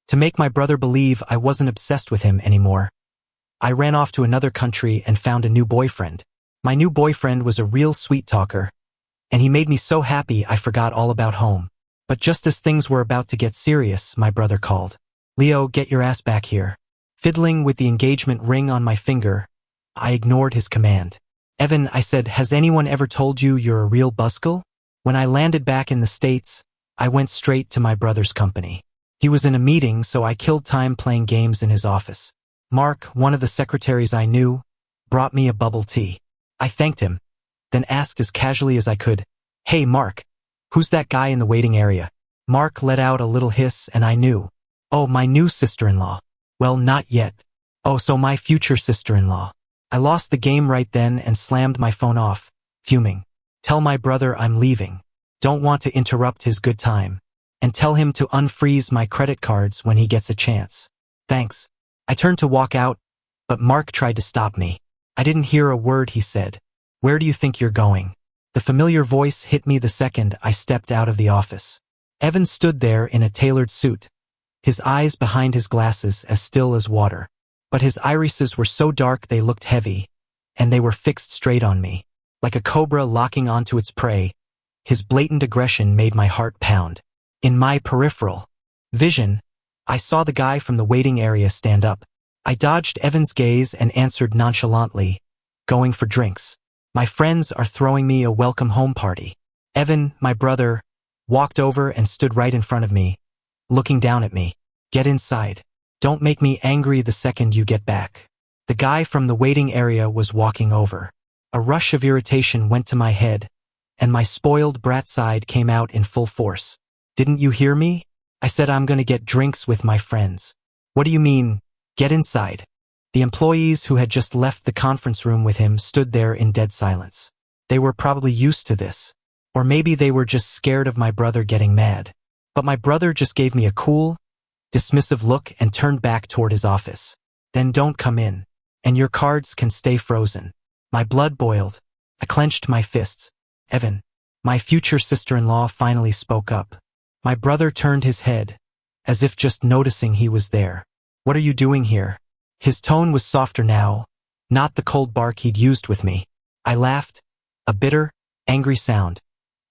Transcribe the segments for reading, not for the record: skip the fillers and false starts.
To make my brother believe I wasn't obsessed with him anymore, I ran off to another country and found a new boyfriend. My new boyfriend was a real sweet talker, and he made me so happy I forgot all about home. But just as things were about to get serious, my brother called. "Leo, get your ass back here." Fiddling with the engagement ring on my finger, I ignored his command. "Evan," I said, "has anyone ever told you you're a real buzzkill?" When I landed back in the States, I went straight to my brother's company. He was in a meeting, so I killed time playing games in his office. Mark, one of the secretaries I knew, brought me a bubble tea. I thanked him, then asked as casually as I could, "Hey, Mark, who's that guy in the waiting area?" Mark let out a little hiss and I knew. "Oh, my new sister-in-law." "Well, not yet." "Oh, so my future sister-in-law." I lost the game right then and slammed my phone off, fuming. "Tell my brother I'm leaving. Don't want to interrupt his good time. And tell him to unfreeze my credit cards when he gets a chance." "Thanks." I turned to walk out, but Mark tried to stop me. I didn't hear a word he said. "Where do you think you're going?" The familiar voice hit me the second I stepped out of the office. Evan stood there in a tailored suit, his eyes behind his glasses as still as water. But his irises were so dark they looked heavy, and they were fixed straight on me. Like a cobra locking onto its prey, his blatant aggression made my heart pound. In my peripheral vision, I saw the guy from the waiting area stand up. I dodged Evan's gaze and answered nonchalantly, "Going for drinks. My friends are throwing me a welcome home party." Evan, my brother, walked over and stood right in front of me, looking down at me. "Get inside. Don't make me angry the second you get back." The guy from the waiting area was walking over. A rush of irritation went to my head, and my spoiled brat side came out in full force. "Didn't you hear me? I said I'm gonna get drinks with my friends." "What do you mean, get inside?" The employees who had just left the conference room with him stood there in dead silence. They were probably used to this, or maybe they were just scared of my brother getting mad. But my brother just gave me a cool, dismissive look and turned back toward his office. "Then don't come in, and your cards can stay frozen." My blood boiled. I clenched my fists. "Evan," my future sister-in-law finally spoke up. My brother turned his head, as if just noticing he was there. "What are you doing here?" His tone was softer now, not the cold bark he'd used with me. I laughed, a bitter, angry sound,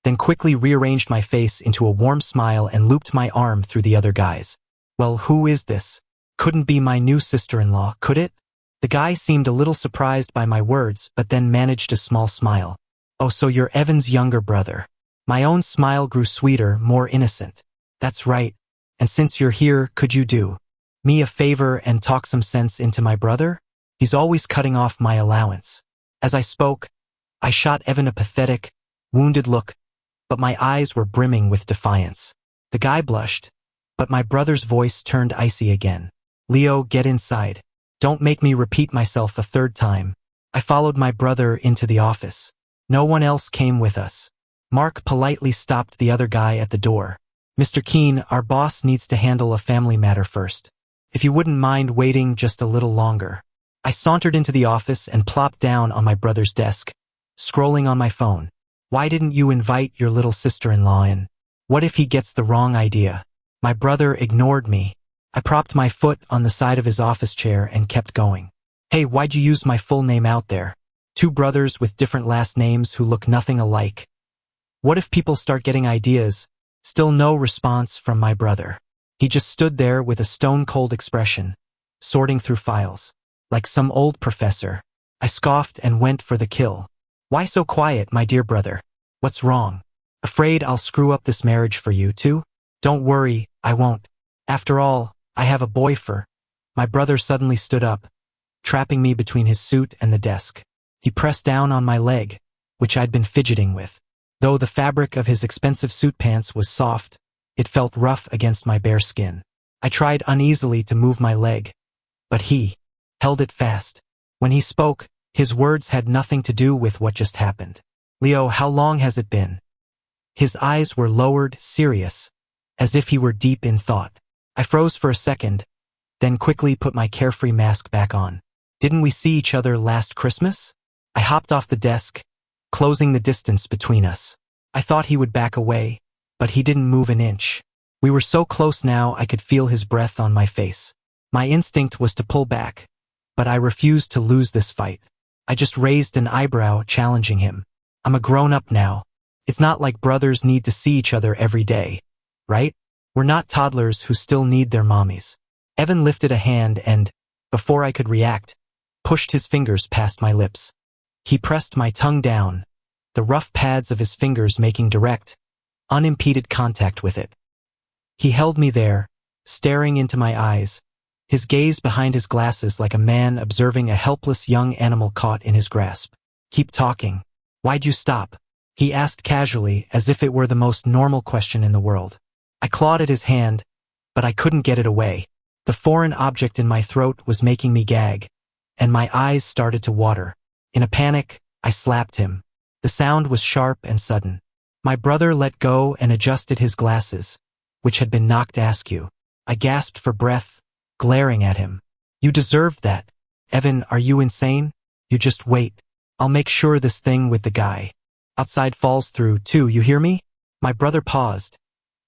then quickly rearranged my face into a warm smile and looped my arm through the other guy's. "Well, who is this? Couldn't be my new sister-in-law, could it?" The guy seemed a little surprised by my words, but then managed a small smile. "Oh, so you're Evan's younger brother." My own smile grew sweeter, more innocent. "That's right. And since you're here, could you do me a favor and talk some sense into my brother? He's always cutting off my allowance." As I spoke, I shot Evan a pathetic, wounded look, but my eyes were brimming with defiance. The guy blushed, but my brother's voice turned icy again. "Leo, get inside. Don't make me repeat myself a third time." I followed my brother into the office. No one else came with us. Mark politely stopped the other guy at the door. "Mr. Keene, our boss needs to handle a family matter first. If you wouldn't mind waiting just a little longer." I sauntered into the office and plopped down on my brother's desk, scrolling on my phone. "Why didn't you invite your little sister-in-law in? What if he gets the wrong idea?" My brother ignored me. I propped my foot on the side of his office chair and kept going. "Hey, why'd you use my full name out there? Two brothers with different last names who look nothing alike. What if people start getting ideas?" Still no response from my brother. He just stood there with a stone-cold expression, sorting through files, like some old professor. I scoffed and went for the kill. "Why so quiet, my dear brother? What's wrong? Afraid I'll screw up this marriage for you, too?" "Don't worry, I won't. After all, I have a boyfriend." My brother suddenly stood up, trapping me between his suit and the desk. He pressed down on my leg, which I'd been fidgeting with. Though the fabric of his expensive suit pants was soft, it felt rough against my bare skin. I tried uneasily to move my leg, but he held it fast. When he spoke, his words had nothing to do with what just happened. "Leo, how long has it been?" His eyes were lowered, serious, as if he were deep in thought. I froze for a second, then quickly put my carefree mask back on. "Didn't we see each other last Christmas?" I hopped off the desk, closing the distance between us. I thought he would back away, but he didn't move an inch. We were so close now I could feel his breath on my face. My instinct was to pull back, but I refused to lose this fight. I just raised an eyebrow, challenging him. I'm a grown-up now. It's not like brothers need to see each other every day, right? We're not toddlers who still need their mommies. Evan lifted a hand and, before I could react, pushed his fingers past my lips. He pressed my tongue down, the rough pads of his fingers making direct, unimpeded contact with it. He held me there, staring into my eyes, his gaze behind his glasses like a man observing a helpless young animal caught in his grasp. Keep talking. Why'd you stop? He asked casually, as if it were the most normal question in the world. I clawed at his hand, but I couldn't get it away. The foreign object in my throat was making me gag, and my eyes started to water. In a panic, I slapped him. The sound was sharp and sudden. My brother let go and adjusted his glasses, which had been knocked askew. I gasped for breath, glaring at him. You deserved that. Evan, are you insane? You just wait. I'll make sure this thing with the guy outside falls through, too, you hear me? My brother paused,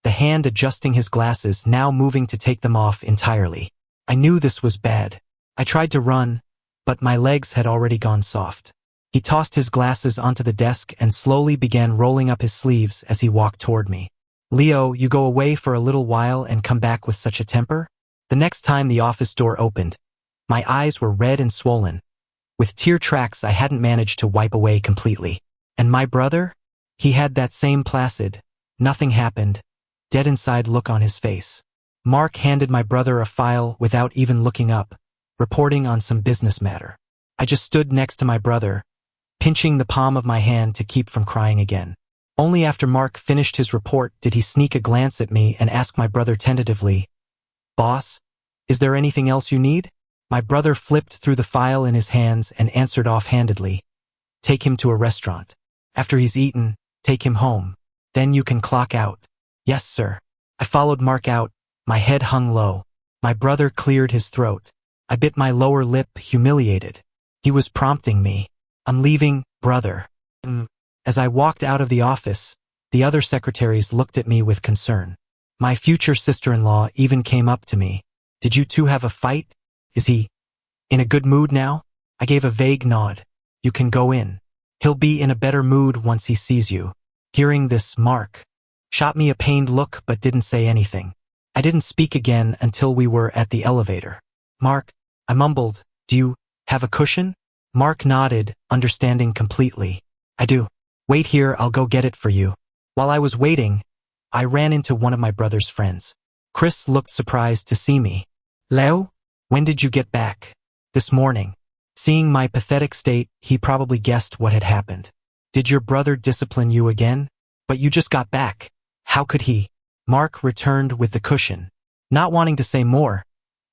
the hand adjusting his glasses, now moving to take them off entirely. I knew this was bad. I tried to run, but my legs had already gone soft. He tossed his glasses onto the desk and slowly began rolling up his sleeves as he walked toward me. Leo, you go away for a little while and come back with such a temper? The next time the office door opened, my eyes were red and swollen, with tear tracks I hadn't managed to wipe away completely. And my brother? He had that same placid, nothing happened, dead inside look on his face. Mark handed my brother a file without even looking up, reporting on some business matter. I just stood next to my brother, pinching the palm of my hand to keep from crying again. Only after Mark finished his report did he sneak a glance at me and ask my brother tentatively, Boss, is there anything else you need? My brother flipped through the file in his hands and answered offhandedly, Take him to a restaurant. After he's eaten, take him home. Then you can clock out. Yes, sir. I followed Mark out, my head hung low. My brother cleared his throat. I bit my lower lip, humiliated. He was prompting me. I'm leaving, brother. As I walked out of the office, the other secretaries looked at me with concern. My future sister-in-law even came up to me. Did you two have a fight? Is he in a good mood now? I gave a vague nod. You can go in. He'll be in a better mood once he sees you. Hearing this, Mark shot me a pained look but didn't say anything. I didn't speak again until we were at the elevator. Mark, I mumbled, do you have a cushion? Mark nodded, understanding completely. I do. Wait here, I'll go get it for you. While I was waiting, I ran into one of my brother's friends. Chris looked surprised to see me. Leo, when did you get back? This morning. Seeing my pathetic state, he probably guessed what had happened. Did your brother discipline you again? But you just got back. How could he? Mark returned with the cushion. Not wanting to say more,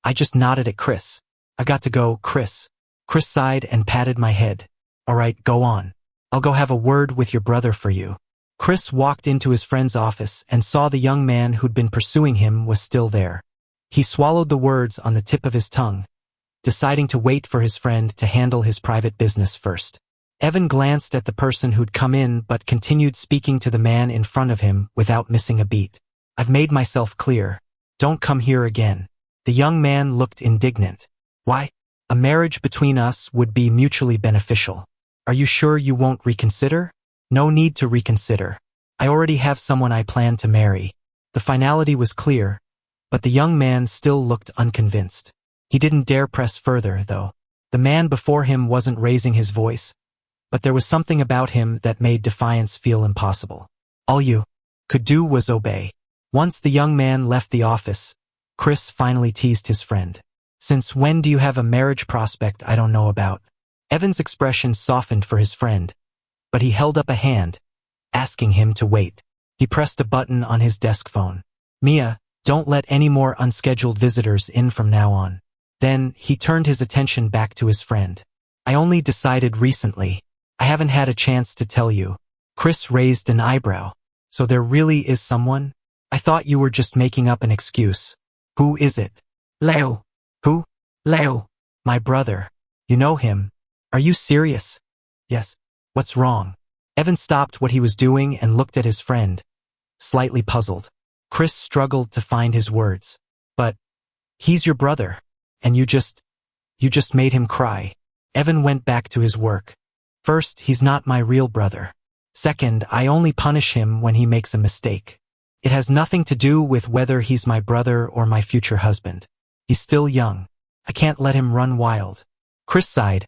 I just nodded at Chris. I got to go, Chris. Chris sighed and patted my head. All right, go on. I'll go have a word with your brother for you. Chris walked into his friend's office and saw the young man who'd been pursuing him was still there. He swallowed the words on the tip of his tongue, deciding to wait for his friend to handle his private business first. Evan glanced at the person who'd come in but continued speaking to the man in front of him without missing a beat. I've made myself clear. Don't come here again. The young man looked indignant. Why? A marriage between us would be mutually beneficial. Are you sure you won't reconsider? No need to reconsider. I already have someone I plan to marry. The finality was clear, but the young man still looked unconvinced. He didn't dare press further, though. The man before him wasn't raising his voice, but there was something about him that made defiance feel impossible. All you could do was obey. Once the young man left the office, Chris finally teased his friend. Since when do you have a marriage prospect I don't know about? Evan's expression softened for his friend, but he held up a hand, asking him to wait. He pressed a button on his desk phone. Mia, don't let any more unscheduled visitors in from now on. Then, he turned his attention back to his friend. I only decided recently. I haven't had a chance to tell you. Chris raised an eyebrow. So there really is someone? I thought you were just making up an excuse. Who is it? Leo. Who? Leo. My brother. You know him. Are you serious? Yes. What's wrong? Evan stopped what he was doing and looked at his friend, slightly puzzled. Chris struggled to find his words. But, he's your brother. And you just made him cry. Evan went back to his work. First, he's not my real brother. Second, I only punish him when he makes a mistake. It has nothing to do with whether he's my brother or my future husband. He's still young. I can't let him run wild. Chris sighed,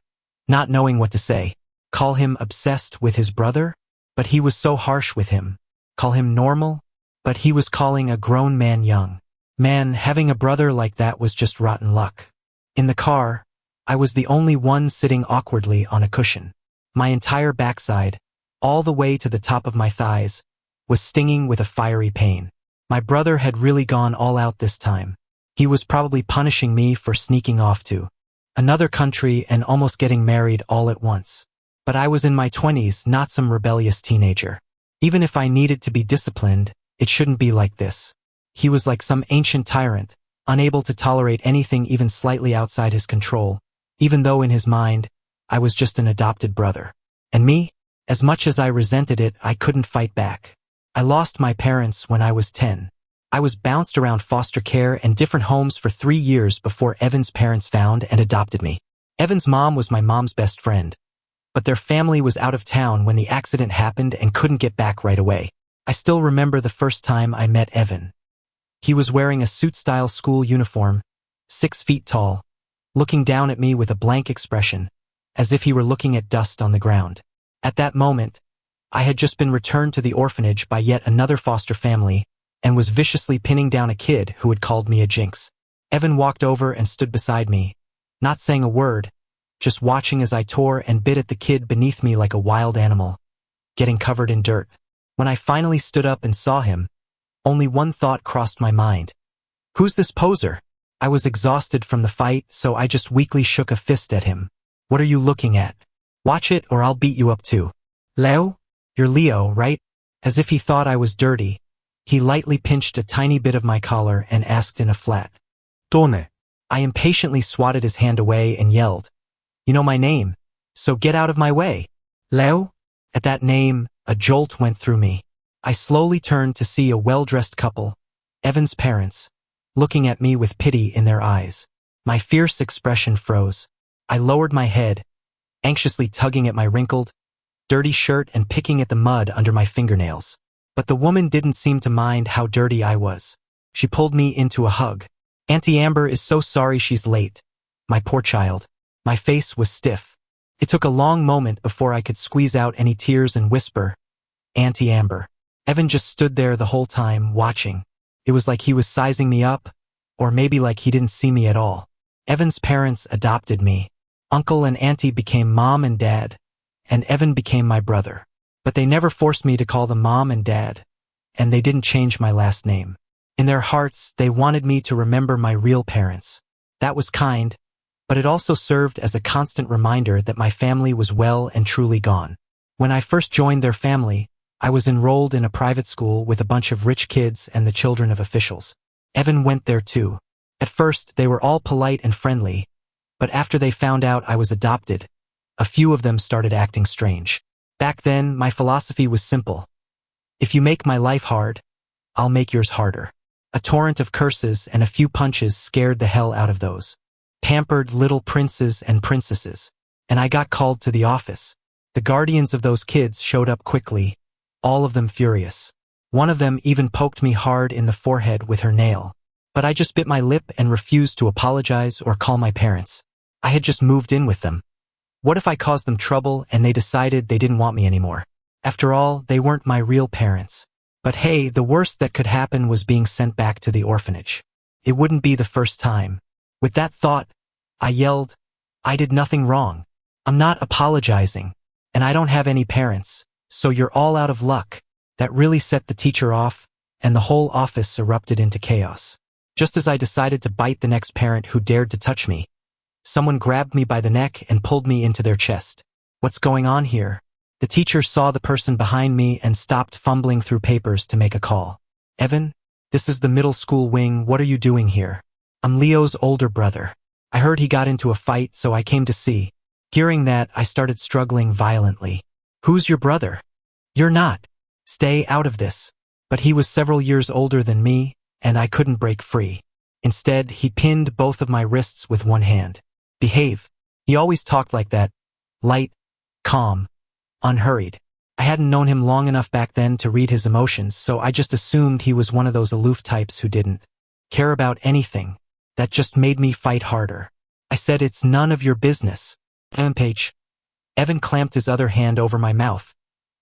not knowing what to say. Call him obsessed with his brother? But he was so harsh with him. Call him normal? But he was calling a grown man young. Man, having a brother like that was just rotten luck. In the car, I was the only one sitting awkwardly on a cushion. My entire backside, all the way to the top of my thighs, was stinging with a fiery pain. My brother had really gone all out this time. He was probably punishing me for sneaking off to another country and almost getting married all at once. But I was in my 20s, not some rebellious teenager. Even if I needed to be disciplined, it shouldn't be like this. He was like some ancient tyrant, unable to tolerate anything even slightly outside his control, even though in his mind, I was just an adopted brother. And me? As much as I resented it, I couldn't fight back. I lost my parents when I was 10. I was bounced around foster care and different homes for 3 years before Evan's parents found and adopted me. Evan's mom was my mom's best friend, but their family was out of town when the accident happened and couldn't get back right away. I still remember the first time I met Evan. He was wearing a suit-style school uniform, 6 feet tall, looking down at me with a blank expression, as if he were looking at dust on the ground. At that moment, I had just been returned to the orphanage by yet another foster family and was viciously pinning down a kid who had called me a jinx. Evan walked over and stood beside me, not saying a word, just watching as I tore and bit at the kid beneath me like a wild animal, getting covered in dirt. When I finally stood up and saw him, only one thought crossed my mind. Who's this poser? I was exhausted from the fight, so I just weakly shook a fist at him. What are you looking at? Watch it or I'll beat you up too. Leo? You're Leo, right? As if he thought I was dirty, he lightly pinched a tiny bit of my collar and asked in a flat tone. I impatiently swatted his hand away and yelled, "You know my name, so get out of my way." Leo? At that name, a jolt went through me. I slowly turned to see a well-dressed couple, Evan's parents, looking at me with pity in their eyes. My fierce expression froze. I lowered my head, anxiously tugging at my wrinkled, dirty shirt and picking at the mud under my fingernails. But the woman didn't seem to mind how dirty I was. She pulled me into a hug. "Auntie Amber is so sorry she's late. My poor child." My face was stiff. It took a long moment before I could squeeze out any tears and whisper, "Auntie Amber." Evan just stood there the whole time, watching. It was like he was sizing me up, or maybe like he didn't see me at all. Evan's parents adopted me. Uncle and auntie became mom and dad, and Evan became my brother. But they never forced me to call them mom and dad, and they didn't change my last name. In their hearts, they wanted me to remember my real parents. That was kind, but it also served as a constant reminder that my family was well and truly gone. When I first joined their family, I was enrolled in a private school with a bunch of rich kids and the children of officials. Evan went there too. At first, they were all polite and friendly, but after they found out I was adopted, a few of them started acting strange. Back then, my philosophy was simple. If you make my life hard, I'll make yours harder. A torrent of curses and a few punches scared the hell out of those pampered little princes and princesses, and I got called to the office. The guardians of those kids showed up quickly, all of them furious. One of them even poked me hard in the forehead with her nail. But I just bit my lip and refused to apologize or call my parents. I had just moved in with them. What if I caused them trouble and they decided they didn't want me anymore? After all, they weren't my real parents. But hey, the worst that could happen was being sent back to the orphanage. It wouldn't be the first time. With that thought, I yelled, "I did nothing wrong. I'm not apologizing. And I don't have any parents, so you're all out of luck." That really set the teacher off, and the whole office erupted into chaos. Just as I decided to bite the next parent who dared to touch me, someone grabbed me by the neck and pulled me into their chest. "What's going on here?" The teacher saw the person behind me and stopped fumbling through papers to make a call. "Evan, this is the middle school wing. What are you doing here?" "I'm Leo's older brother. I heard he got into a fight, so I came to see." Hearing that, I started struggling violently. "Who's your brother?" "You're not. Stay out of this." But he was several years older than me, and I couldn't break free. Instead, he pinned both of my wrists with one hand. Behave. He always talked like that. Light, calm, unhurried. I hadn't known him long enough back then to read his emotions, so I just assumed he was one of those aloof types who didn't care about anything. That just made me fight harder. I said, "It's none of your business." Page. Evan clamped his other hand over my mouth,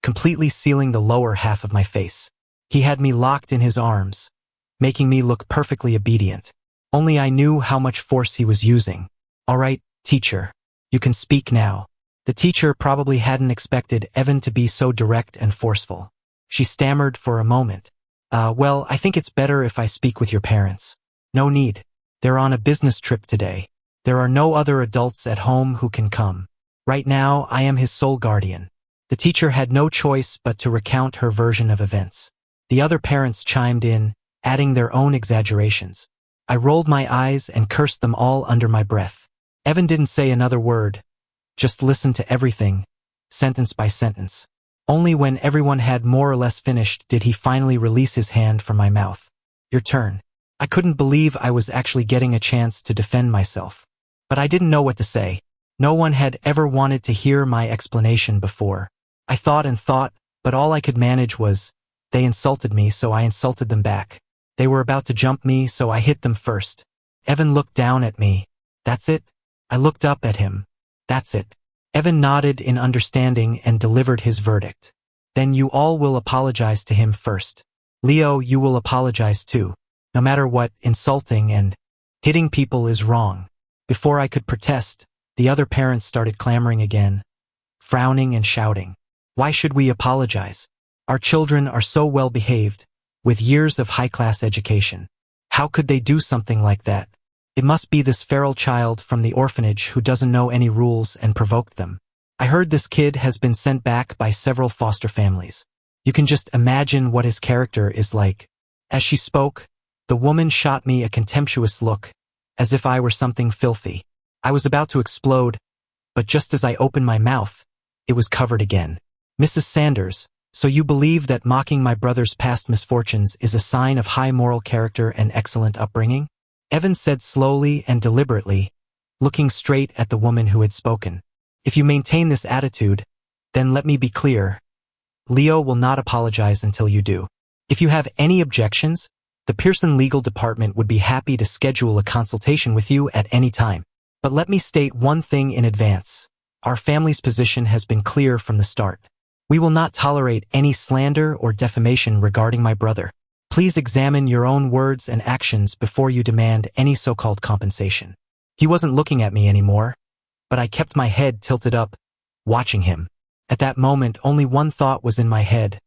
completely sealing the lower half of my face. He had me locked in his arms, making me look perfectly obedient. Only I knew how much force he was using. "All right, teacher. You can speak now." The teacher probably hadn't expected Evan to be so direct and forceful. She stammered for a moment. Well, I think it's better if I speak with your parents." "No need. They're on a business trip today. There are no other adults at home who can come. Right now, I am his sole guardian." The teacher had no choice but to recount her version of events. The other parents chimed in, adding their own exaggerations. I rolled my eyes and cursed them all under my breath. Evan didn't say another word, just listened to everything, sentence by sentence. Only when everyone had more or less finished did he finally release his hand from my mouth. "Your turn." I couldn't believe I was actually getting a chance to defend myself. But I didn't know what to say. No one had ever wanted to hear my explanation before. I thought and thought, but all I could manage was, they insulted me, so I insulted them back. They were about to jump me, so I hit them first. Evan looked down at me. "That's it?" I looked up at him. "That's it." Evan nodded in understanding and delivered his verdict. "Then you all will apologize to him first. Leo, you will apologize too. No matter what, insulting and hitting people is wrong." Before I could protest, the other parents started clamoring again, frowning and shouting. "Why should we apologize? Our children are so well behaved, with years of high-class education. How could they do something like that? It must be this feral child from the orphanage who doesn't know any rules and provoked them. I heard this kid has been sent back by several foster families. You can just imagine what his character is like." As she spoke, the woman shot me a contemptuous look, as if I were something filthy. I was about to explode, but just as I opened my mouth, it was covered again. "Mrs. Sanders, so you believe that mocking my brother's past misfortunes is a sign of high moral character and excellent upbringing?" Evan said slowly and deliberately, looking straight at the woman who had spoken. "If you maintain this attitude, then let me be clear. Leo will not apologize until you do. If you have any objections, the Pearson Legal Department would be happy to schedule a consultation with you at any time. But let me state one thing in advance. Our family's position has been clear from the start. We will not tolerate any slander or defamation regarding my brother. Please examine your own words and actions before you demand any so-called compensation." He wasn't looking at me anymore, but I kept my head tilted up, watching him. At that moment, only one thought was in my head.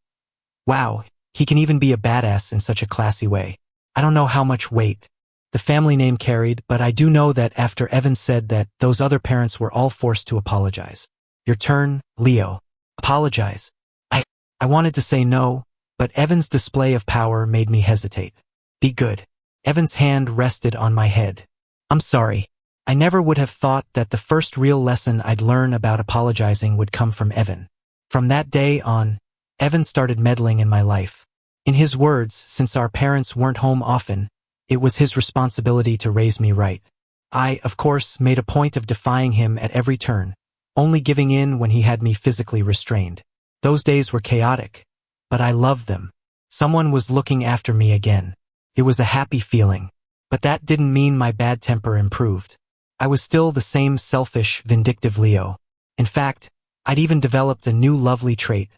Wow, he can even be a badass in such a classy way. I don't know how much weight the family name carried, but I do know that after Evan said that, those other parents were all forced to apologize. "Your turn, Leo." Apologize. I wanted to say no, but Evan's display of power made me hesitate. "Be good." Evan's hand rested on my head. "I'm sorry. I never would have thought that the first real lesson I'd learn about apologizing would come from Evan." From that day on, Evan started meddling in my life. In his words, since our parents weren't home often, it was his responsibility to raise me right. I, of course, made a point of defying him at every turn, only giving in when he had me physically restrained. Those days were chaotic, but I loved them. Someone was looking after me again. It was a happy feeling, but that didn't mean my bad temper improved. I was still the same selfish, vindictive Leo. In fact, I'd even developed a new lovely trait,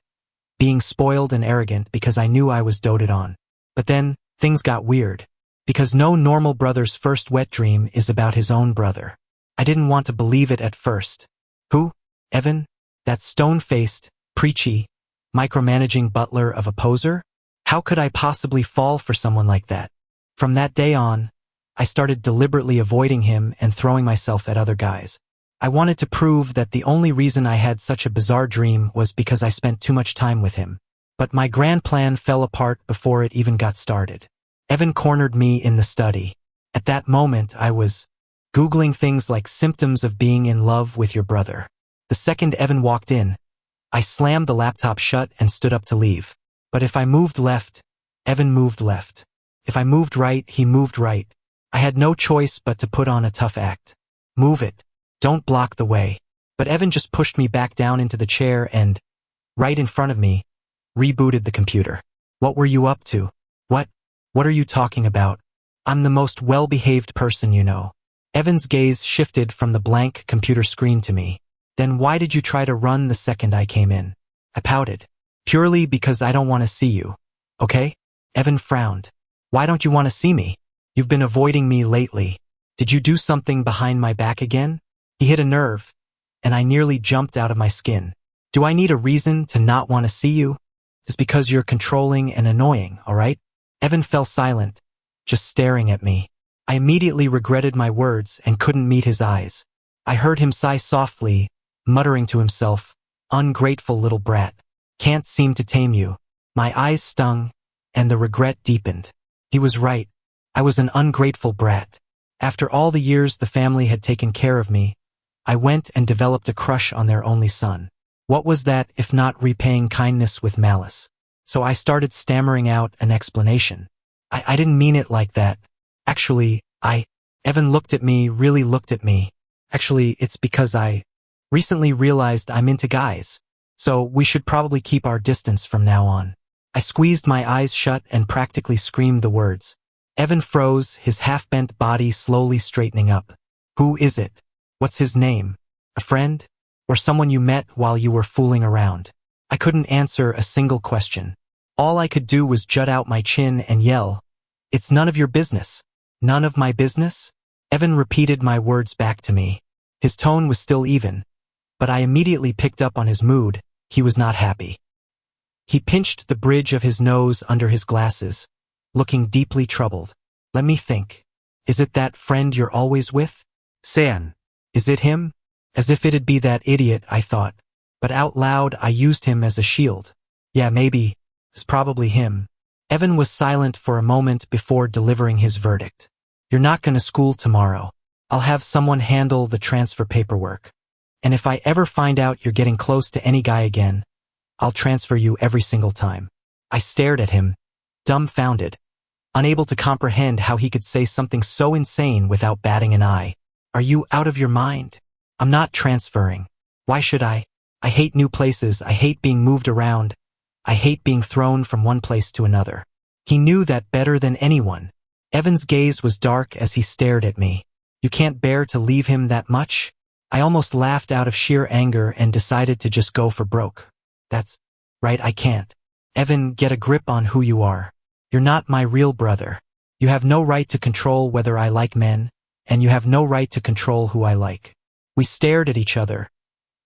being spoiled and arrogant because I knew I was doted on. But then, things got weird, because no normal brother's first wet dream is about his own brother. I didn't want to believe it at first. Who? Evan? That stone-faced, preachy, micromanaging butler of a poser? How could I possibly fall for someone like that? From that day on, I started deliberately avoiding him and throwing myself at other guys. I wanted to prove that the only reason I had such a bizarre dream was because I spent too much time with him. But my grand plan fell apart before it even got started. Evan cornered me in the study. At that moment, I was Googling things like symptoms of being in love with your brother. The second Evan walked in, I slammed the laptop shut and stood up to leave. But if I moved left, Evan moved left. If I moved right, he moved right. I had no choice but to put on a tough act. Move it. Don't block the way. But Evan just pushed me back down into the chair and, right in front of me, rebooted the computer. What were you up to? What are you talking about? I'm the most well-behaved person you know. Evan's gaze shifted from the blank computer screen to me. Then why did you try to run the second I came in? I pouted. Purely because I don't want to see you. Okay? Evan frowned. Why don't you want to see me? You've been avoiding me lately. Did you do something behind my back again? He hit a nerve, and I nearly jumped out of my skin. Do I need a reason to not want to see you? It's because you're controlling and annoying, all right? Evan fell silent, just staring at me. I immediately regretted my words and couldn't meet his eyes. I heard him sigh softly, muttering to himself, ungrateful little brat. Can't seem to tame you. My eyes stung, and the regret deepened. He was right. I was an ungrateful brat. After all the years the family had taken care of me, I went and developed a crush on their only son. What was that if not repaying kindness with malice? So I started stammering out an explanation. I didn't mean it like that. Actually, Evan looked at me, really looked at me. Actually, it's because I recently realized I'm into guys. So we should probably keep our distance from now on. I squeezed my eyes shut and practically screamed the words. Evan froze, his half-bent body slowly straightening up. Who is it? What's his name? A friend? Or someone you met while you were fooling around? I couldn't answer a single question. All I could do was jut out my chin and yell, "It's none of your business." None of my business? Evan repeated my words back to me. His tone was still even, but I immediately picked up on his mood. He was not happy. He pinched the bridge of his nose under his glasses, looking deeply troubled. Let me think. Is it that friend you're always with? San. Is it him? As if it'd be that idiot, I thought. But out loud, I used him as a shield. Yeah, maybe. It's probably him. Evan was silent for a moment before delivering his verdict. You're not going to school tomorrow. I'll have someone handle the transfer paperwork. And if I ever find out you're getting close to any guy again, I'll transfer you every single time. I stared at him, dumbfounded, unable to comprehend how he could say something so insane without batting an eye. Are you out of your mind? I'm not transferring. Why should I? I hate new places. I hate being moved around. I hate being thrown from one place to another. He knew that better than anyone. Evan's gaze was dark as he stared at me. You can't bear to leave him that much? I almost laughed out of sheer anger and decided to just go for broke. That's right, I can't. Evan, get a grip on who you are. You're not my real brother. You have no right to control whether I like men, and you have no right to control who I like. We stared at each other,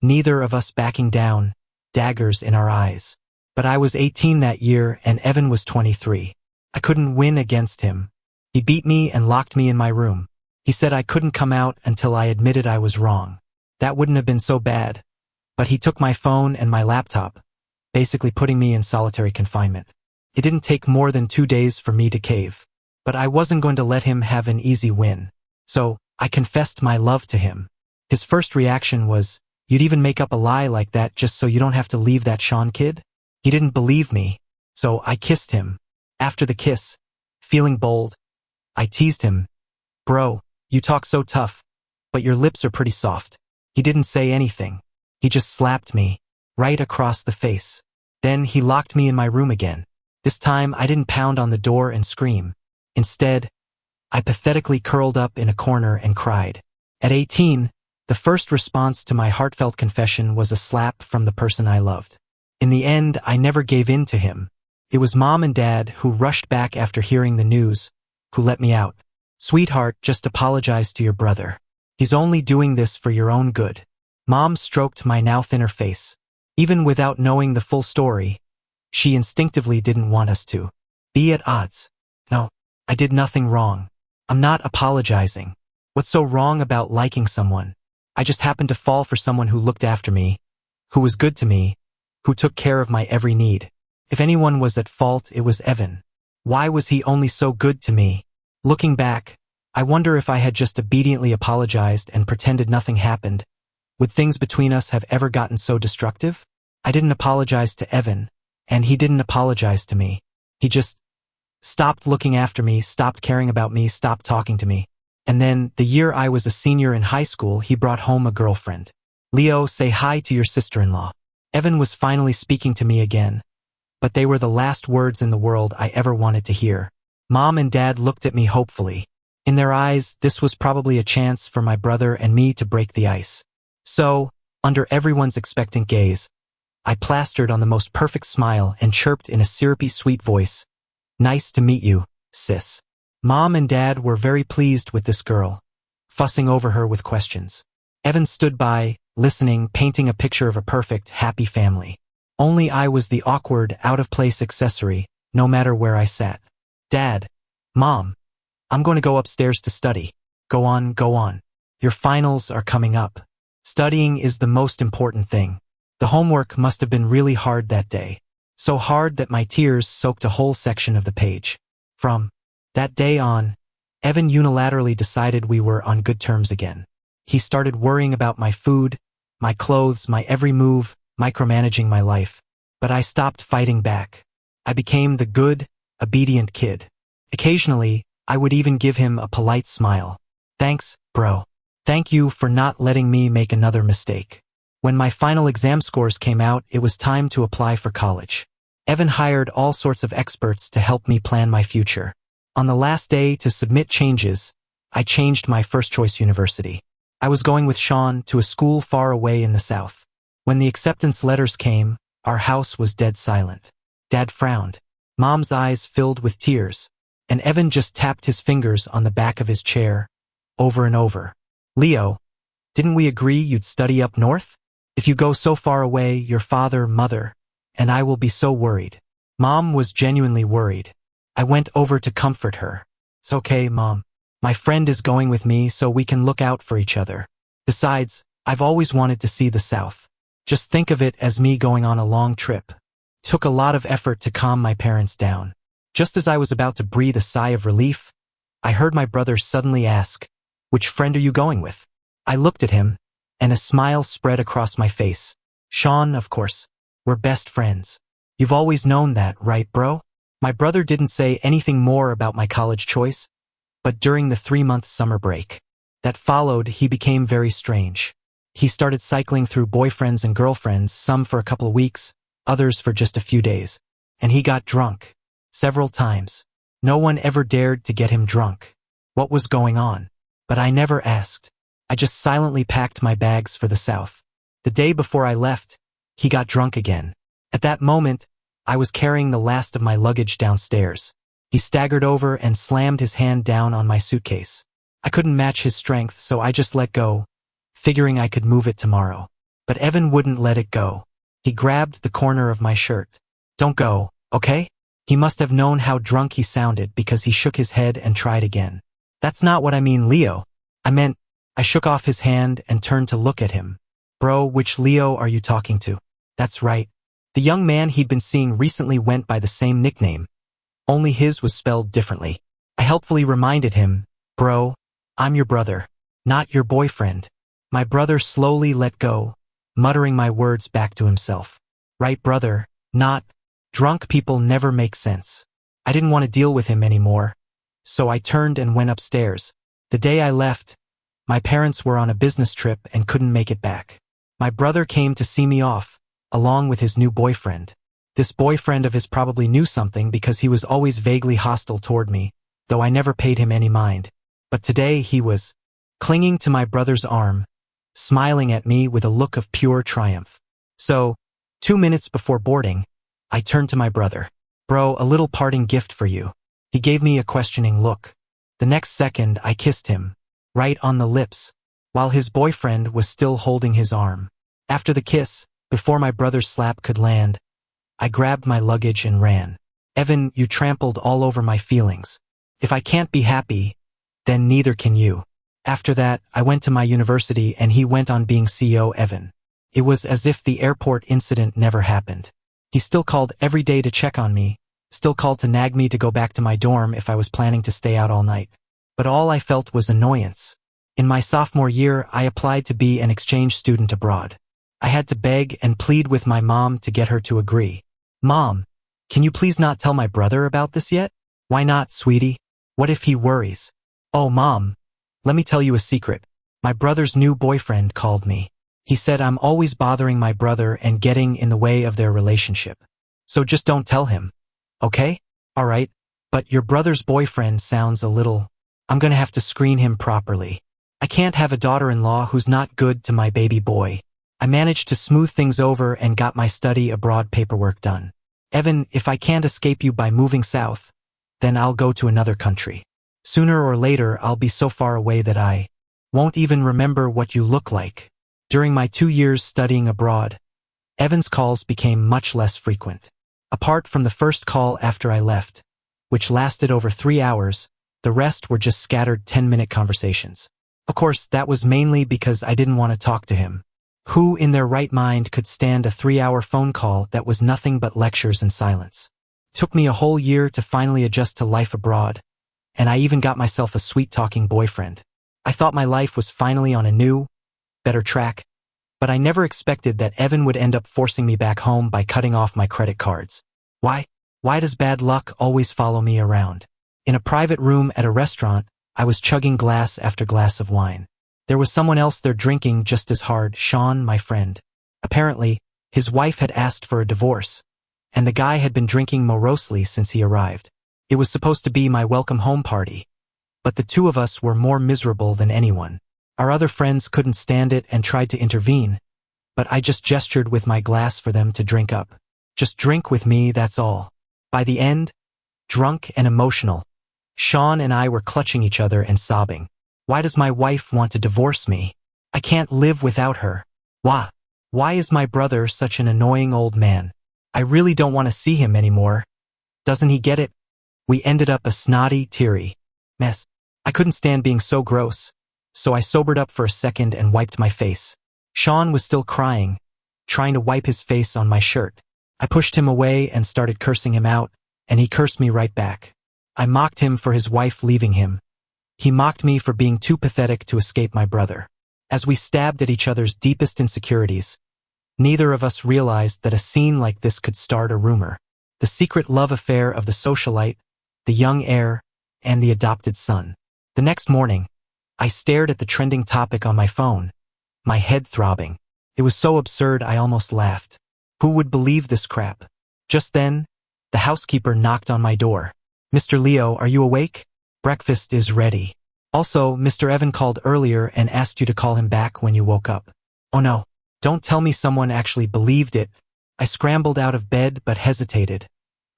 neither of us backing down, daggers in our eyes. But I was 18 that year and Evan was 23. I couldn't win against him. He beat me and locked me in my room. He said I couldn't come out until I admitted I was wrong. That wouldn't have been so bad. But he took my phone and my laptop, basically putting me in solitary confinement. It didn't take more than 2 days for me to cave. But I wasn't going to let him have an easy win. So, I confessed my love to him. His first reaction was, "You'd even make up a lie like that just so you don't have to leave that Sean kid?" He didn't believe me, so I kissed him. After the kiss, feeling bold, I teased him. "Bro, you talk so tough, but your lips are pretty soft." He didn't say anything. He just slapped me, right across the face. Then he locked me in my room again. This time I didn't pound on the door and scream. Instead, I pathetically curled up in a corner and cried. At 18, the first response to my heartfelt confession was a slap from the person I loved. In the end, I never gave in to him. It was Mom and Dad who rushed back after hearing the news, who let me out. "Sweetheart, just apologize to your brother. He's only doing this for your own good." Mom stroked my now thinner face. Even without knowing the full story, she instinctively didn't want us to be at odds. No, I did nothing wrong. I'm not apologizing. What's so wrong about liking someone? I just happened to fall for someone who looked after me, who was good to me, who took care of my every need. If anyone was at fault, it was Evan. Why was he only so good to me? Looking back, I wonder if I had just obediently apologized and pretended nothing happened. Would things between us have ever gotten so destructive? I didn't apologize to Evan, and he didn't apologize to me. He just stopped looking after me, stopped caring about me, stopped talking to me. And then, the year I was a senior in high school, he brought home a girlfriend. Leo, say hi to your sister-in-law. Evan was finally speaking to me again, but they were the last words in the world I ever wanted to hear. Mom and Dad looked at me hopefully. In their eyes, this was probably a chance for my brother and me to break the ice. So, under everyone's expectant gaze, I plastered on the most perfect smile and chirped in a syrupy sweet voice, "Nice to meet you, sis." Mom and Dad were very pleased with this girl, fussing over her with questions. Evan stood by, listening, painting a picture of a perfect, happy family. Only I was the awkward, out-of-place accessory, no matter where I sat. "Dad, Mom, I'm going to go upstairs to study." Go on, go on. Your finals are coming up. Studying is the most important thing." The homework must have been really hard that day. So hard that my tears soaked a whole section of the page. From that day on, Evan unilaterally decided we were on good terms again. He started worrying about my food, my clothes, my every move, micromanaging my life. But I stopped fighting back. I became the good, obedient kid. Occasionally, I would even give him a polite smile. "Thanks, bro. Thank you for not letting me make another mistake." When my final exam scores came out, it was time to apply for college. Evan hired all sorts of experts to help me plan my future. On the last day to submit changes, I changed my first choice university. I was going with Sean to a school far away in the south. When the acceptance letters came, our house was dead silent. Dad frowned. Mom's eyes filled with tears, and Evan just tapped his fingers on the back of his chair, over and over. "Leo, didn't we agree you'd study up north? If you go so far away, your father, mother, and I will be so worried." Mom was genuinely worried. I went over to comfort her. "It's okay, Mom. My friend is going with me so we can look out for each other. Besides, I've always wanted to see the South. Just think of it as me going on a long trip." Took a lot of effort to calm my parents down. Just as I was about to breathe a sigh of relief, I heard my brother suddenly ask, "Which friend are you going with?" I looked at him, and a smile spread across my face. "Sean, of course. We're best friends. You've always known that, right, bro?" My brother didn't say anything more about my college choice, but during the 3-month summer break that followed, he became very strange. He started cycling through boyfriends and girlfriends, some for a couple of weeks, others for just a few days. And he got drunk. Several times. No one ever dared to get him drunk. What was going on? But I never asked. I just silently packed my bags for the South. The day before I left, he got drunk again. At that moment, I was carrying the last of my luggage downstairs. He staggered over and slammed his hand down on my suitcase. I couldn't match his strength, so I just let go, figuring I could move it tomorrow. But Evan wouldn't let it go. He grabbed the corner of my shirt. "Don't go, okay?" He must have known how drunk he sounded because he shook his head and tried again. "That's not what I mean, Leo. I meant..." I shook off his hand and turned to look at him. "Bro, which Leo are you talking to?" That's right. The young man he'd been seeing recently went by the same nickname, only his was spelled differently. I helpfully reminded him, "Bro, I'm your brother, not your boyfriend." My brother slowly let go, muttering my words back to himself. "Right, brother, not..." Drunk people never make sense. I didn't want to deal with him anymore, so I turned and went upstairs. The day I left, my parents were on a business trip and couldn't make it back. My brother came to see me off, along with his new boyfriend. This boyfriend of his probably knew something because he was always vaguely hostile toward me, though I never paid him any mind. But today he was clinging to my brother's arm, smiling at me with a look of pure triumph. So, 2 minutes before boarding, I turned to my brother. "Bro, a little parting gift for you." He gave me a questioning look. The next second, I kissed him, right on the lips, while his boyfriend was still holding his arm. After the kiss, before my brother's slap could land, I grabbed my luggage and ran. "Evan, you trampled all over my feelings. If I can't be happy, then neither can you." After that, I went to my university and he went on being CEO Evan. It was as if the airport incident never happened. He still called every day to check on me, still called to nag me to go back to my dorm if I was planning to stay out all night. But all I felt was annoyance. In my sophomore year, I applied to be an exchange student abroad. I had to beg and plead with my mom to get her to agree. "Mom, can you please not tell my brother about this yet?" Why not, sweetie? What if he worries? Oh, Mom, let me tell you a secret. My brother's new boyfriend called me. He said I'm always bothering my brother and getting in the way of their relationship. So just don't tell him. Okay? Alright, but your brother's boyfriend sounds a little… I'm gonna have to screen him properly. I can't have a daughter-in-law who's not good to my baby boy. I managed to smooth things over and got my study abroad paperwork done. Evan, if I can't escape you by moving south, then I'll go to another country. Sooner or later, I'll be so far away that I won't even remember what you look like. During my 2 years studying abroad, Evan's calls became much less frequent. Apart from the first call after I left, which lasted over 3 hours, the rest were just scattered 10-minute conversations. Of course, that was mainly because I didn't want to talk to him. Who in their right mind could stand a 3-hour phone call that was nothing but lectures and silence? Took me a whole year to finally adjust to life abroad, and I even got myself a sweet-talking boyfriend. I thought my life was finally on a new, better track, but I never expected that Evan would end up forcing me back home by cutting off my credit cards. Why? Why does bad luck always follow me around? In a private room at a restaurant, I was chugging glass after glass of wine. There was someone else there drinking just as hard, Sean, my friend. Apparently, his wife had asked for a divorce, and the guy had been drinking morosely since he arrived. It was supposed to be my welcome home party, but the two of us were more miserable than anyone. Our other friends couldn't stand it and tried to intervene, but I just gestured with my glass for them to drink up. Just drink with me, that's all. By the end, drunk and emotional, Sean and I were clutching each other and sobbing. Why does my wife want to divorce me? I can't live without her. Why? Why is my brother such an annoying old man? I really don't want to see him anymore. Doesn't he get it? We ended up a snotty, teary mess. I couldn't stand being so gross, so I sobered up for a second and wiped my face. Sean was still crying, trying to wipe his face on my shirt. I pushed him away and started cursing him out, and he cursed me right back. I mocked him for his wife leaving him. He mocked me for being too pathetic to escape my brother. As we stabbed at each other's deepest insecurities, neither of us realized that a scene like this could start a rumor. The secret love affair of the socialite, the young heir, and the adopted son. The next morning, I stared at the trending topic on my phone, my head throbbing. It was so absurd I almost laughed. Who would believe this crap? Just then, the housekeeper knocked on my door. Mr. Leo, are you awake? Breakfast is ready. Also, Mr. Evan called earlier and asked you to call him back when you woke up. Oh no, don't tell me someone actually believed it. I scrambled out of bed but hesitated,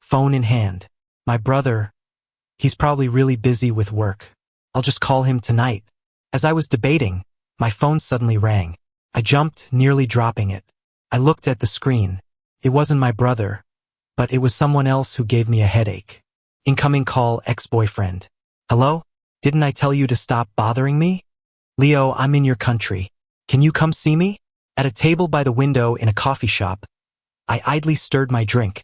phone in hand. My brother, he's probably really busy with work. I'll just call him tonight. As I was debating, my phone suddenly rang. I jumped, nearly dropping it. I looked at the screen. It wasn't my brother, but it was someone else who gave me a headache. Incoming call, ex-boyfriend. Hello? Didn't I tell you to stop bothering me? Leo, I'm in your country. Can you come see me? At a table by the window in a coffee shop, I idly stirred my drink,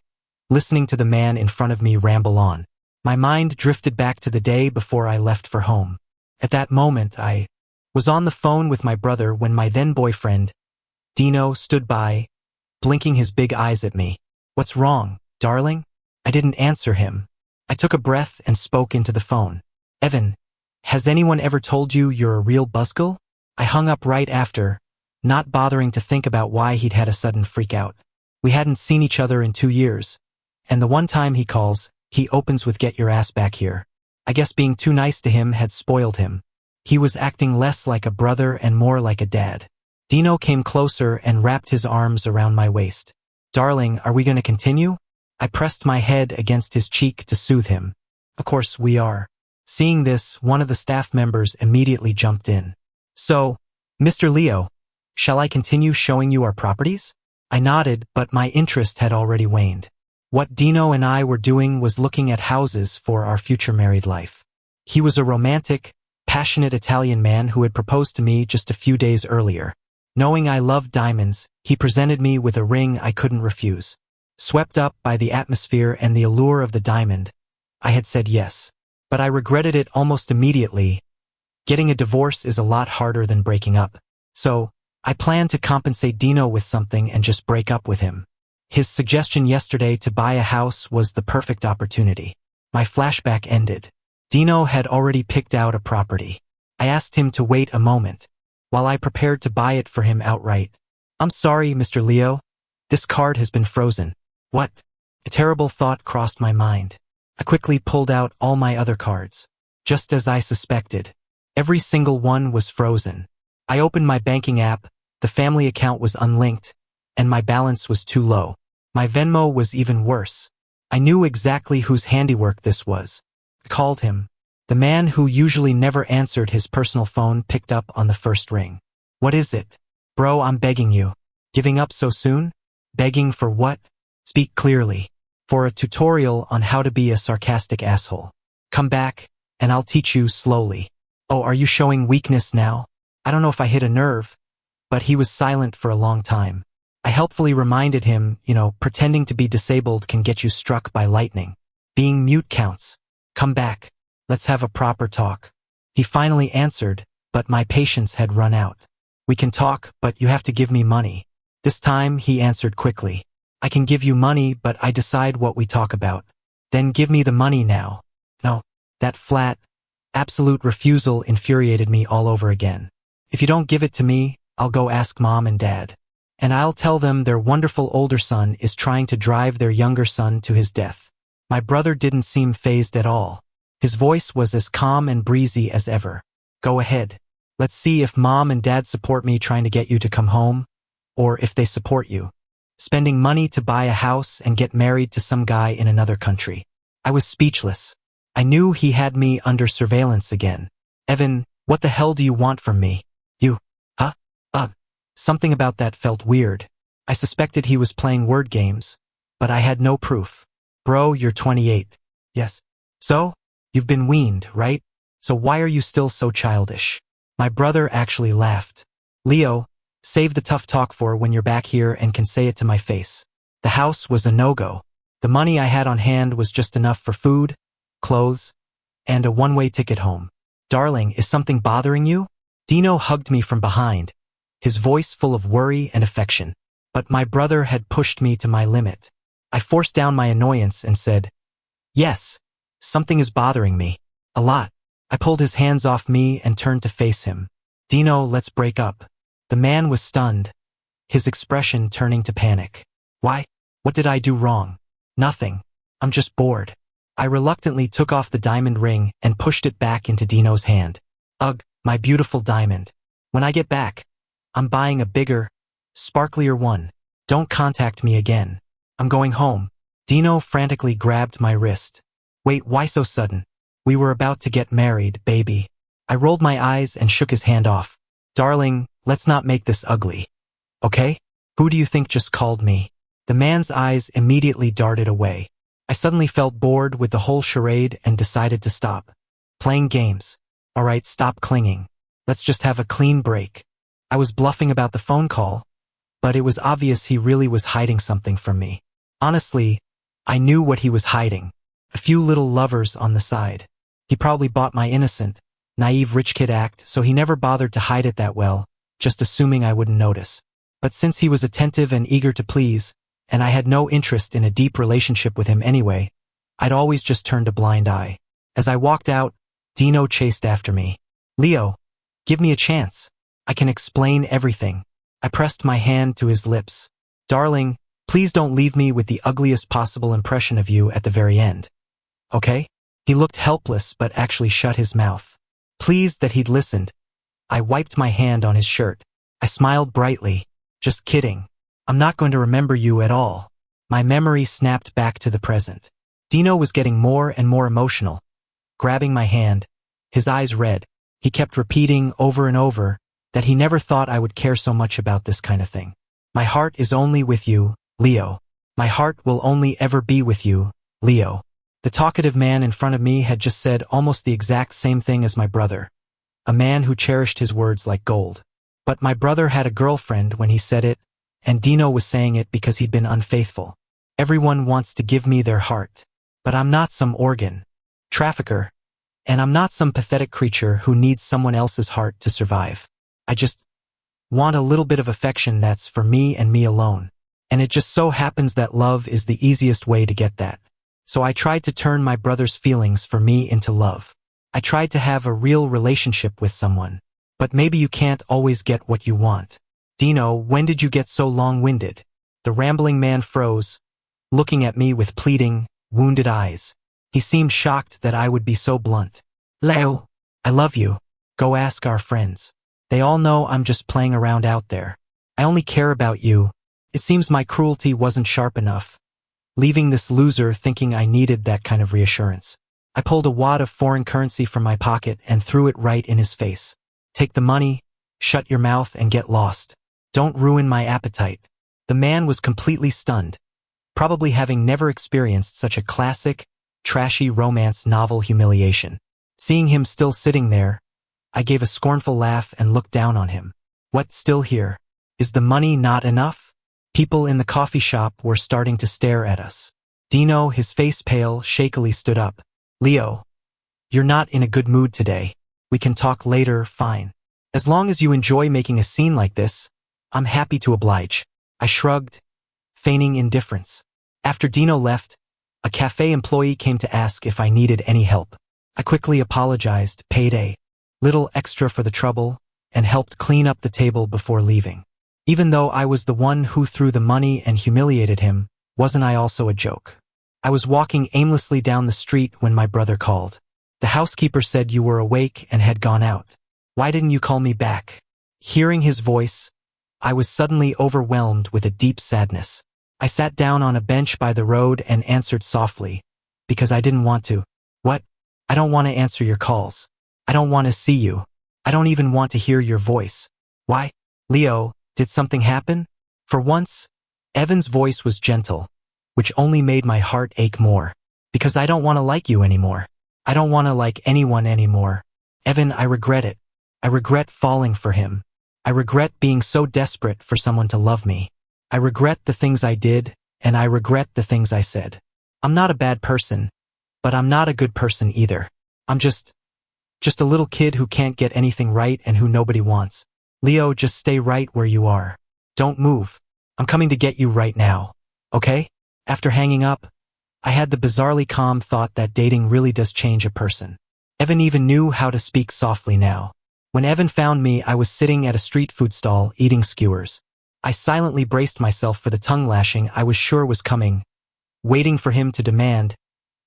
listening to the man in front of me ramble on. My mind drifted back to the day before I left for home. At that moment, I was on the phone with my brother when my then-boyfriend, Dino, stood by, blinking his big eyes at me. What's wrong, darling? I didn't answer him. I took a breath and spoke into the phone. Evan, has anyone ever told you you're a real buzzkill? I hung up right after, not bothering to think about why he'd had a sudden freak out. We hadn't seen each other in 2 years, and the one time he calls, he opens with "Get your ass back here." I guess being too nice to him had spoiled him. He was acting less like a brother and more like a dad. Dino came closer and wrapped his arms around my waist. Darling, are we going to continue? I pressed my head against his cheek to soothe him. Of course we are. Seeing this, one of the staff members immediately jumped in. So, Mr. Leo, shall I continue showing you our properties? I nodded, but my interest had already waned. What Dino and I were doing was looking at houses for our future married life. He was a romantic, passionate Italian man who had proposed to me just a few days earlier. Knowing I loved diamonds, he presented me with a ring I couldn't refuse. Swept up by the atmosphere and the allure of the diamond, I had said yes. But I regretted it almost immediately. Getting a divorce is a lot harder than breaking up. So, I planned to compensate Dino with something and just break up with him. His suggestion yesterday to buy a house was the perfect opportunity. My flashback ended. Dino had already picked out a property. I asked him to wait a moment, while I prepared to buy it for him outright. "I'm sorry, Mr. Leo. This card has been frozen." "What?" A terrible thought crossed my mind. I quickly pulled out all my other cards. Just as I suspected, every single one was frozen. I opened my banking app, the family account was unlinked, and my balance was too low. My Venmo was even worse. I knew exactly whose handiwork this was. I called him. The man who usually never answered his personal phone picked up on the first ring. "What is it?" "Bro, I'm begging you." "Giving up so soon?" "Begging for what?" "Speak clearly." "For a tutorial on how to be a sarcastic asshole. Come back, and I'll teach you slowly." "Oh, are you showing weakness now?" I don't know if I hit a nerve, but he was silent for a long time. I helpfully reminded him, pretending to be disabled can get you struck by lightning. Being mute counts. "Come back. Let's have a proper talk." He finally answered, but my patience had run out. "We can talk, but you have to give me money." This time he answered quickly. "I can give you money, but I decide what we talk about." "Then give me the money now." No, that flat, absolute refusal infuriated me all over again. "If you don't give it to me, I'll go ask mom and dad. And I'll tell them their wonderful older son is trying to drive their younger son to his death." My brother didn't seem fazed at all. His voice was as calm and breezy as ever. "Go ahead. Let's see if mom and dad support me trying to get you to come home, or if they support you spending money to buy a house and get married to some guy in another country." I was speechless. I knew he had me under surveillance again. "Evan, what the hell do you want from me?" "You, huh? Something about that felt weird. I suspected he was playing word games, but I had no proof. "Bro, you're 28. "Yes." "So? You've been weaned, right? So why are you still so childish?" My brother actually laughed. "Leo, save the tough talk for when you're back here and can say it to my face." The house was a no-go. The money I had on hand was just enough for food, clothes, and a one-way ticket home. "Darling, is something bothering you?" Dino hugged me from behind, his voice full of worry and affection. But my brother had pushed me to my limit. I forced down my annoyance and said, "Yes, something is bothering me. A lot." I pulled his hands off me and turned to face him. "Dino, let's break up." The man was stunned, his expression turning to panic. "Why? What did I do wrong?" "Nothing. I'm just bored." I reluctantly took off the diamond ring and pushed it back into Dino's hand. "Ugh, my beautiful diamond. When I get back, I'm buying a bigger, sparklier one. Don't contact me again. I'm going home." Dino frantically grabbed my wrist. "Wait, why so sudden? We were about to get married, baby." I rolled my eyes and shook his hand off. "Darling, let's not make this ugly. Okay? Who do you think just called me?" The man's eyes immediately darted away. I suddenly felt bored with the whole charade and decided to stop playing games. "All right, stop clinging. Let's just have a clean break." I was bluffing about the phone call, but it was obvious he really was hiding something from me. Honestly, I knew what he was hiding. A few little lovers on the side. He probably bought my innocent, naive rich kid act, so he never bothered to hide it that well, just assuming I wouldn't notice. But since he was attentive and eager to please, and I had no interest in a deep relationship with him anyway, I'd always just turned a blind eye. As I walked out, Dino chased after me. "Leo, give me a chance. I can explain everything." I pressed my hand to his lips. "Darling, please don't leave me with the ugliest possible impression of you at the very end. Okay?" He looked helpless but actually shut his mouth. Pleased that he'd listened, I wiped my hand on his shirt. I smiled brightly. "Just kidding. I'm not going to remember you at all." My memory snapped back to the present. Dino was getting more and more emotional, grabbing my hand, his eyes red. He kept repeating over and over that he never thought I would care so much about this kind of thing. "My heart is only with you, Leo. My heart will only ever be with you, Leo." The talkative man in front of me had just said almost the exact same thing as my brother, a man who cherished his words like gold. But my brother had a girlfriend when he said it, and Dino was saying it because he'd been unfaithful. Everyone wants to give me their heart, but I'm not some organ trafficker, and I'm not some pathetic creature who needs someone else's heart to survive. I just want a little bit of affection that's for me and me alone. And it just so happens that love is the easiest way to get that. So I tried to turn my brother's feelings for me into love. I tried to have a real relationship with someone. But maybe you can't always get what you want. Dino, when did you get so long-winded? The rambling man froze, looking at me with pleading, wounded eyes. He seemed shocked that I would be so blunt. Leo, I love you. Go ask our friends. They all know I'm just playing around out there. I only care about you. It seems my cruelty wasn't sharp enough, leaving this loser thinking I needed that kind of reassurance. I pulled a wad of foreign currency from my pocket and threw it right in his face. Take the money, shut your mouth, and get lost. Don't ruin my appetite. The man was completely stunned, probably having never experienced such a classic, trashy romance novel humiliation. Seeing him still sitting there, I gave a scornful laugh and looked down on him. What, still here? Is the money not enough? People in the coffee shop were starting to stare at us. Dino, his face pale, shakily stood up. Leo, you're not in a good mood today. We can talk later, fine. As long as you enjoy making a scene like this, I'm happy to oblige. I shrugged, feigning indifference. After Dino left, a cafe employee came to ask if I needed any help. I quickly apologized, paid a little extra for the trouble, and helped clean up the table before leaving. Even though I was the one who threw the money and humiliated him, wasn't I also a joke? I was walking aimlessly down the street when my brother called. The housekeeper said you were awake and had gone out. Why didn't you call me back? Hearing his voice, I was suddenly overwhelmed with a deep sadness. I sat down on a bench by the road and answered softly, because I didn't want to. What? I don't want to answer your calls. I don't want to see you. I don't even want to hear your voice. Why? Leo, did something happen? For once, Evan's voice was gentle, which only made my heart ache more. Because I don't want to like you anymore. I don't want to like anyone anymore. Evan, I regret it. I regret falling for him. I regret being so desperate for someone to love me. I regret the things I did, and I regret the things I said. I'm not a bad person, but I'm not a good person either. I'm just a little kid who can't get anything right and who nobody wants. Leo, just stay right where you are. Don't move. I'm coming to get you right now. Okay? After hanging up, I had the bizarrely calm thought that dating really does change a person. Evan even knew how to speak softly now. When Evan found me, I was sitting at a street food stall eating skewers. I silently braced myself for the tongue lashing I was sure was coming, waiting for him to demand,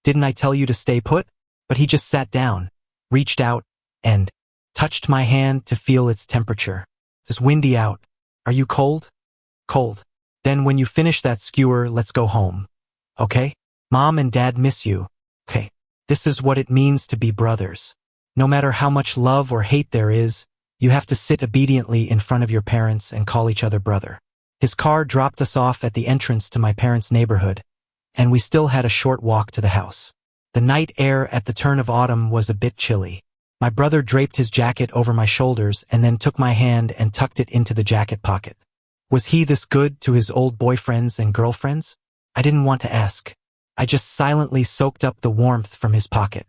"Didn't I tell you to stay put?" But he just sat down, reached out, and touched my hand to feel its temperature. It's windy out. Are you cold? Cold. Then when you finish that skewer, let's go home. Okay? Mom and Dad miss you. Okay. This is what it means to be brothers. No matter how much love or hate there is, you have to sit obediently in front of your parents and call each other brother. His car dropped us off at the entrance to my parents' neighborhood, and we still had a short walk to the house. The night air at the turn of autumn was a bit chilly. My brother draped his jacket over my shoulders and then took my hand and tucked it into the jacket pocket. Was he this good to his old boyfriends and girlfriends? I didn't want to ask. I just silently soaked up the warmth from his pocket.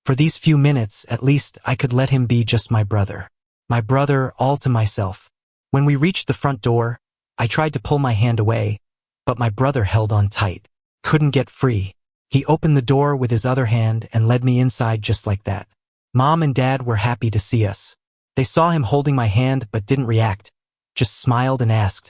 For these few minutes, at least, I could let him be just my brother. My brother all to myself. When we reached the front door, I tried to pull my hand away, but my brother held on tight. Couldn't get free. He opened the door with his other hand and led me inside just like that. Mom and Dad were happy to see us. They saw him holding my hand but didn't react, just smiled and asked,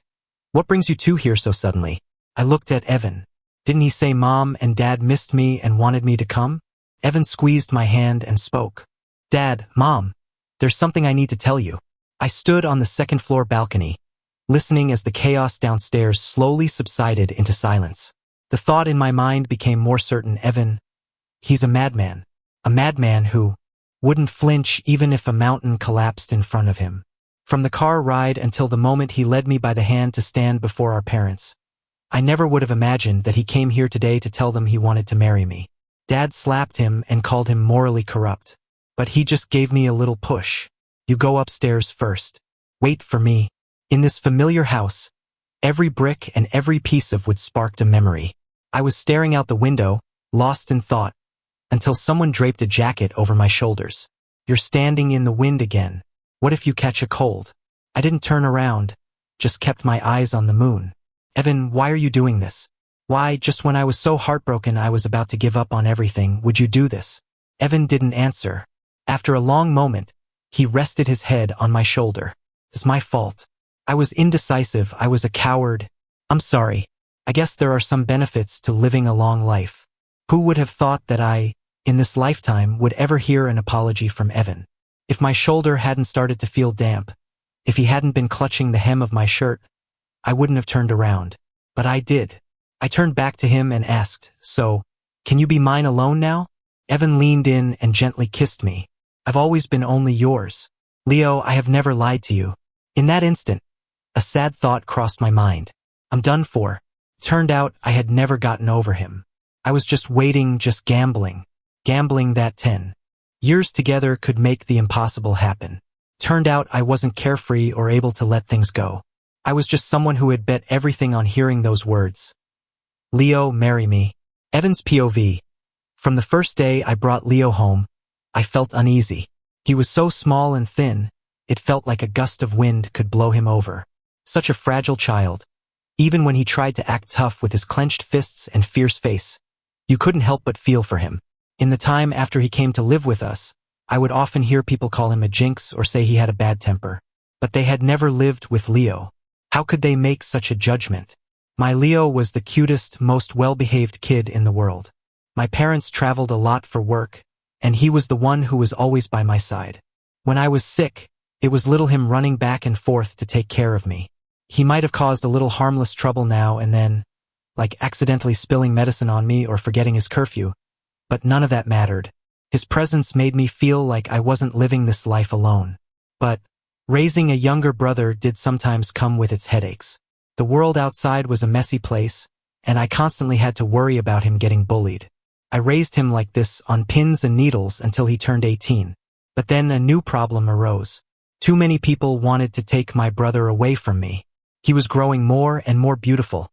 "What brings you two here so suddenly?" I looked at Evan. Didn't he say Mom and Dad missed me and wanted me to come? Evan squeezed my hand and spoke. "Dad, Mom, there's something I need to tell you." I stood on the second-floor balcony, listening as the chaos downstairs slowly subsided into silence. The thought in my mind became more certain. Evan, he's a madman. A madman who wouldn't flinch even if a mountain collapsed in front of him. From the car ride until the moment he led me by the hand to stand before our parents, I never would have imagined that he came here today to tell them he wanted to marry me. Dad slapped him and called him morally corrupt. But he just gave me a little push. "You go upstairs first. Wait for me." In this familiar house, every brick and every piece of wood sparked a memory. I was staring out the window, lost in thought, until someone draped a jacket over my shoulders. "You're standing in the wind again. What if you catch a cold?" I didn't turn around, just kept my eyes on the moon. "Evan, why are you doing this?" Why, just when I was so heartbroken I was about to give up on everything, would you do this? Evan didn't answer. After a long moment, he rested his head on my shoulder. It's my fault. I was indecisive, I was a coward. I'm sorry. I guess there are some benefits to living a long life. Who would have thought that I, in this lifetime, would ever hear an apology from Evan? If my shoulder hadn't started to feel damp, if he hadn't been clutching the hem of my shirt, I wouldn't have turned around. But I did. I turned back to him and asked, "So, can you be mine alone now?" Evan leaned in and gently kissed me. "I've always been only yours. Leo, I have never lied to you." In that instant, a sad thought crossed my mind. I'm done for. Turned out I had never gotten over him. I was just waiting, just gambling. Gambling that 10 years together could make the impossible happen. Turned out I wasn't carefree or able to let things go. I was just someone who had bet everything on hearing those words. Leo, marry me. Evan's POV. From the first day I brought Leo home, I felt uneasy. He was so small and thin, it felt like a gust of wind could blow him over. Such a fragile child. Even when he tried to act tough with his clenched fists and fierce face, you couldn't help but feel for him. In the time after he came to live with us, I would often hear people call him a jinx or say he had a bad temper. But they had never lived with Leo. How could they make such a judgment? My Leo was the cutest, most well-behaved kid in the world. My parents traveled a lot for work, and he was the one who was always by my side. When I was sick, it was little him running back and forth to take care of me. He might have caused a little harmless trouble now and then, like accidentally spilling medicine on me or forgetting his curfew, but none of that mattered. His presence made me feel like I wasn't living this life alone. But raising a younger brother did sometimes come with its headaches. The world outside was a messy place, and I constantly had to worry about him getting bullied. I raised him like this on pins and needles until he turned 18. But then a new problem arose. Too many people wanted to take my brother away from me. He was growing more and more beautiful,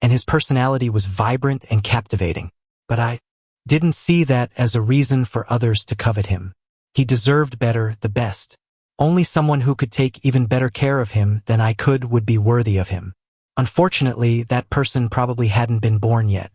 and his personality was vibrant and captivating. But I didn't see that as a reason for others to covet him. He deserved better, the best. Only someone who could take even better care of him than I could would be worthy of him. Unfortunately, that person probably hadn't been born yet.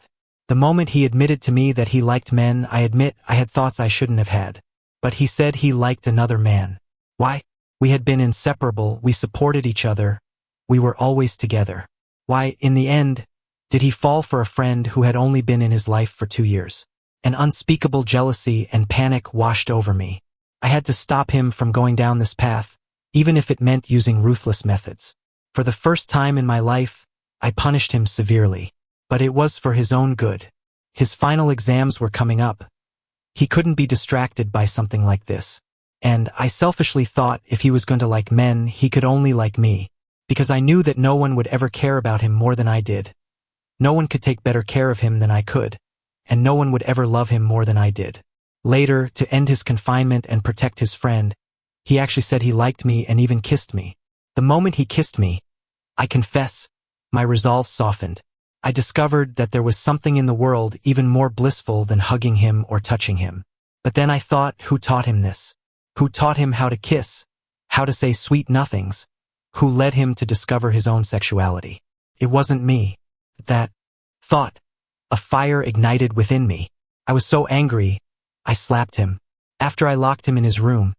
The moment he admitted to me that he liked men, I admit I had thoughts I shouldn't have had. But he said he liked another man. Why? We had been inseparable, we supported each other, we were always together. Why, in the end, did he fall for a friend who had only been in his life for 2 years? An unspeakable jealousy and panic washed over me. I had to stop him from going down this path, even if it meant using ruthless methods. For the first time in my life, I punished him severely. But it was for his own good. His final exams were coming up. He couldn't be distracted by something like this. And I selfishly thought if he was going to like men, he could only like me. Because I knew that no one would ever care about him more than I did. No one could take better care of him than I could. And no one would ever love him more than I did. Later, to end his confinement and protect his friend, he actually said he liked me and even kissed me. The moment he kissed me, I confess, my resolve softened. I discovered that there was something in the world even more blissful than hugging him or touching him. But then I thought, who taught him this? Who taught him how to kiss? How to say sweet nothings? Who led him to discover his own sexuality? It wasn't me. That thought, a fire ignited within me. I was so angry, I slapped him. After I locked him in his room,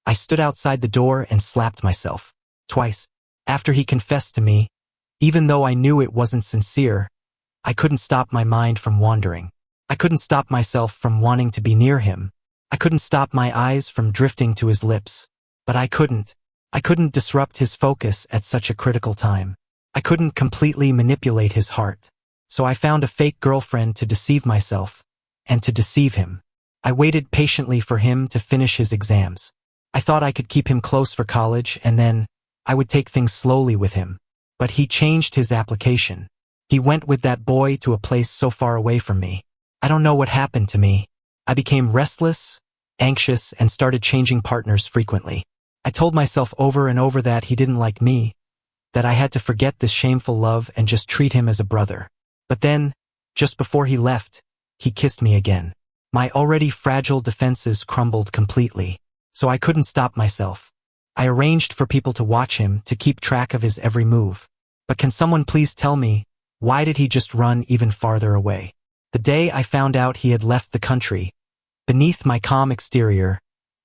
I stood outside the door and slapped myself. Twice. After he confessed to me, even though I knew it wasn't sincere, I couldn't stop my mind from wandering. I couldn't stop myself from wanting to be near him. I couldn't stop my eyes from drifting to his lips. But I couldn't. I couldn't disrupt his focus at such a critical time. I couldn't completely manipulate his heart. So I found a fake girlfriend to deceive myself, and to deceive him. I waited patiently for him to finish his exams. I thought I could keep him close for college, and then I would take things slowly with him. But he changed his application. He went with that boy to a place so far away from me. I don't know what happened to me. I became restless, anxious, and started changing partners frequently. I told myself over and over that he didn't like me, that I had to forget this shameful love and just treat him as a brother. But then, just before he left, he kissed me again. My already fragile defenses crumbled completely, so I couldn't stop myself. I arranged for people to watch him, to keep track of his every move. But can someone please tell me, Why did he just run even farther away? The day I found out he had left the country, beneath my calm exterior,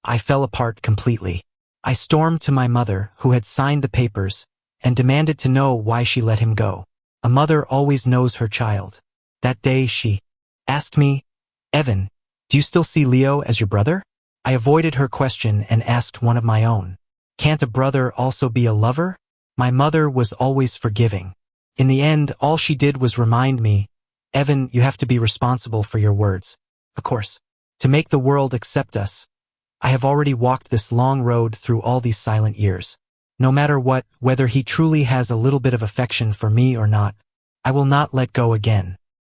I fell apart completely. I stormed to my mother, who had signed the papers, and demanded to know why she let him go. A mother always knows her child. That day she asked me, "Evan, do you still see Leo as your brother?" I avoided her question and asked one of my own. Can't a brother also be a lover? My mother was always forgiving. In the end, all she did was remind me, "Evan, you have to be responsible for your words. Of course, to make the world accept us. I have already walked this long road through all these silent years. No matter what, whether he truly has a little bit of affection for me or not, I will not let go again."